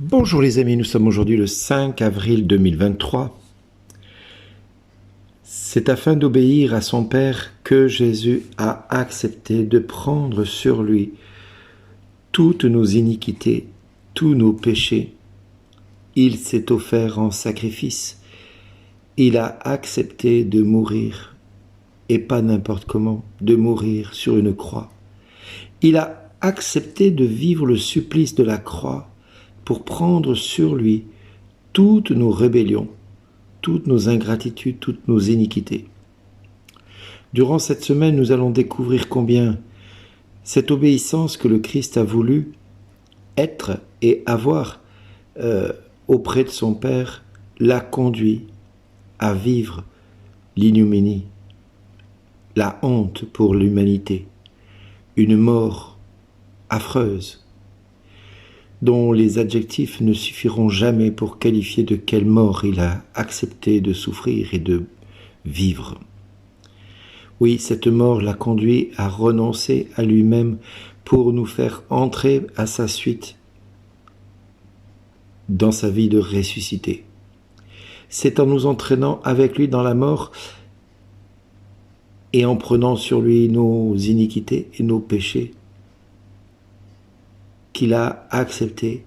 Bonjour les amis, nous sommes aujourd'hui le 5 avril 2023. C'est afin d'obéir à son Père que Jésus a accepté de prendre sur lui toutes nos iniquités, tous nos péchés. Il s'est offert en sacrifice. Il a accepté de mourir, et pas n'importe comment, de mourir sur une croix. Il a accepté de vivre le supplice de la croix pour prendre sur lui toutes nos rébellions, toutes nos ingratitudes, toutes nos iniquités. Durant cette semaine, nous allons découvrir combien cette obéissance que le Christ a voulu être et avoir auprès de son Père l'a conduit à vivre l'ignominie, la honte pour l'humanité, une mort affreuse, dont les adjectifs ne suffiront jamais pour qualifier de quelle mort il a accepté de souffrir et de vivre. Oui, cette mort l'a conduit à renoncer à lui-même pour nous faire entrer à sa suite dans sa vie de ressuscité. C'est en nous entraînant avec lui dans la mort et en prenant sur lui nos iniquités et nos péchés qu'il a accepté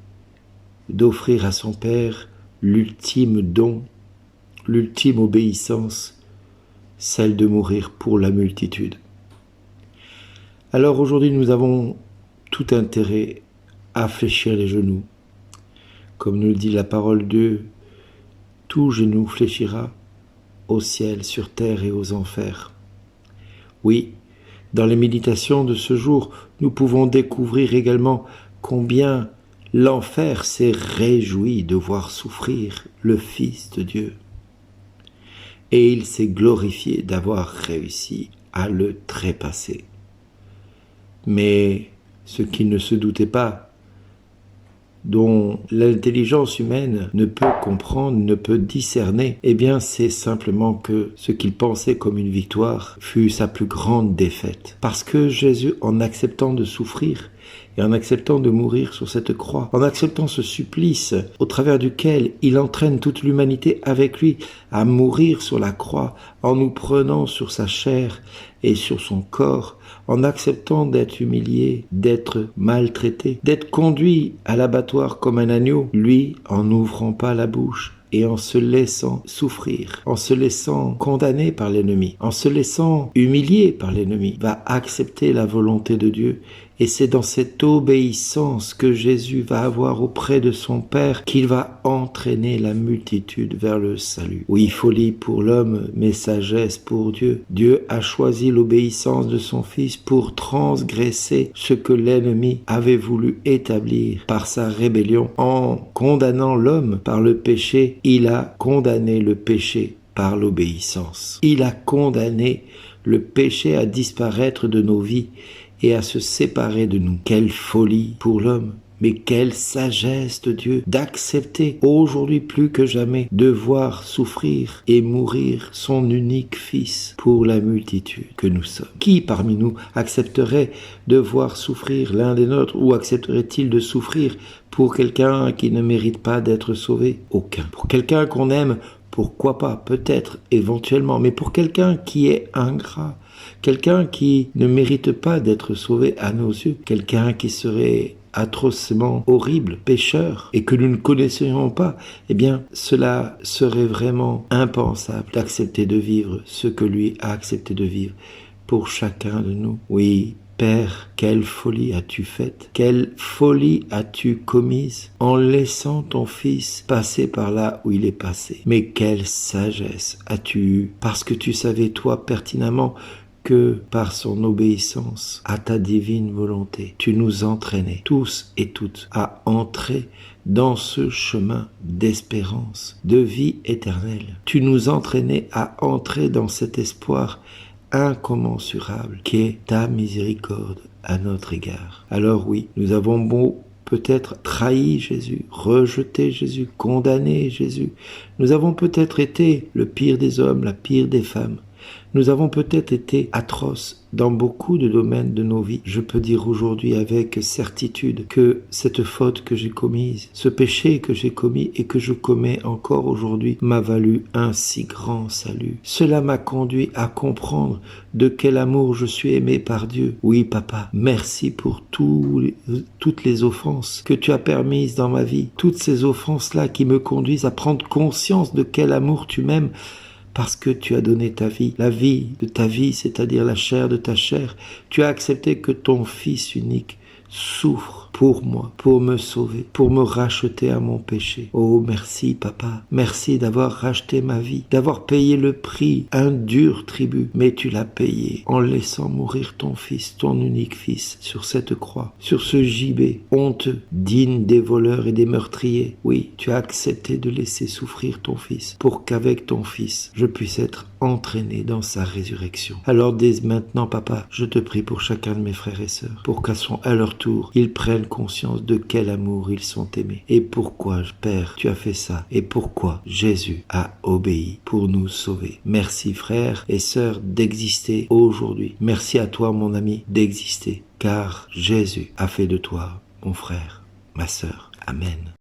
d'offrir à son Père l'ultime don, l'ultime obéissance, celle de mourir pour la multitude. Alors aujourd'hui, nous avons tout intérêt à fléchir les genoux. Comme nous le dit la parole de Dieu, tout genou fléchira au ciel, sur terre et aux enfers. Oui, dans les méditations de ce jour, nous pouvons découvrir également combien l'enfer s'est réjoui de voir souffrir le Fils de Dieu. Et il s'est glorifié d'avoir réussi à le trépasser. Mais ce qu'il ne se doutait pas, dont l'intelligence humaine ne peut comprendre, ne peut discerner, eh bien c'est simplement que ce qu'il pensait comme une victoire fut sa plus grande défaite. Parce que Jésus, en acceptant de souffrir, et en acceptant de mourir sur cette croix, en acceptant ce supplice au travers duquel il entraîne toute l'humanité avec lui à mourir sur la croix, en nous prenant sur sa chair et sur son corps, en acceptant d'être humilié, d'être maltraité, d'être conduit à l'abattoir comme un agneau, lui en n'ouvrant pas la bouche et en se laissant souffrir, en se laissant condamner par l'ennemi, en se laissant humilier par l'ennemi, va accepter la volonté de Dieu. Et c'est dans cette obéissance que Jésus va avoir auprès de son Père qu'il va entraîner la multitude vers le salut. Oui, folie pour l'homme, mais sagesse pour Dieu. Dieu a choisi l'obéissance de son Fils pour transgresser ce que l'ennemi avait voulu établir par sa rébellion. En condamnant l'homme par le péché, il a condamné le péché par l'obéissance. Il a condamné le péché à disparaître de nos vies et à se séparer de nous. Quelle folie pour l'homme, mais quelle sagesse de Dieu d'accepter aujourd'hui plus que jamais de voir souffrir et mourir son unique Fils pour la multitude que nous sommes. Qui parmi nous accepterait de voir souffrir l'un des nôtres ou accepterait-il de souffrir pour quelqu'un qui ne mérite pas d'être sauvé? Aucun. Pour quelqu'un qu'on aime, pourquoi pas, peut-être, éventuellement, mais pour quelqu'un qui est ingrat, quelqu'un qui ne mérite pas d'être sauvé à nos yeux, quelqu'un qui serait atrocement horrible, pécheur, et que nous ne connaisserions pas, eh bien, cela serait vraiment impensable d'accepter de vivre ce que lui a accepté de vivre pour chacun de nous. Oui, Père, quelle folie as-tu faite? Quelle folie as-tu commise en laissant ton Fils passer par là où il est passé? Mais quelle sagesse as-tu eue? Parce que tu savais, toi, pertinemment, que par son obéissance à ta divine volonté, tu nous entraînais tous et toutes à entrer dans ce chemin d'espérance, de vie éternelle. Tu nous entraînais à entrer dans cet espoir incommensurable qu'est ta miséricorde à notre égard. Alors oui, nous avons beau peut-être trahi Jésus, rejeté Jésus, condamné Jésus. Nous avons peut-être été le pire des hommes, la pire des femmes. Nous avons peut-être été atroces dans beaucoup de domaines de nos vies. Je peux dire aujourd'hui avec certitude que cette faute que j'ai commise, ce péché que j'ai commis et que je commets encore aujourd'hui m'a valu un si grand salut. Cela m'a conduit à comprendre de quel amour je suis aimé par Dieu. Oui, papa, merci pour toutes les offenses que tu as permises dans ma vie. Toutes ces offenses-là qui me conduisent à prendre conscience de quel amour tu m'aimes. Parce que tu as donné ta vie, la vie de ta vie, c'est-à-dire la chair de ta chair. Tu as accepté que ton Fils unique souffre pour moi, pour me sauver, pour me racheter à mon péché. Oh, merci, papa. Merci d'avoir racheté ma vie, d'avoir payé le prix, un dur tribut. Mais tu l'as payé en laissant mourir ton Fils, ton unique Fils, sur cette croix, sur ce gibet honteux, digne des voleurs et des meurtriers. Oui, tu as accepté de laisser souffrir ton Fils pour qu'avec ton Fils, je puisse être entraîné dans sa résurrection. Alors dès maintenant, papa, je te prie pour chacun de mes frères et sœurs, pour qu'à leur tour, ils prennent conscience de quel amour ils sont aimés. Et pourquoi, Père, tu as fait ça? Et pourquoi Jésus a obéi pour nous sauver. Merci frères et sœurs d'exister aujourd'hui. Merci à toi, mon ami, d'exister, car Jésus a fait de toi mon frère, ma sœur. Amen.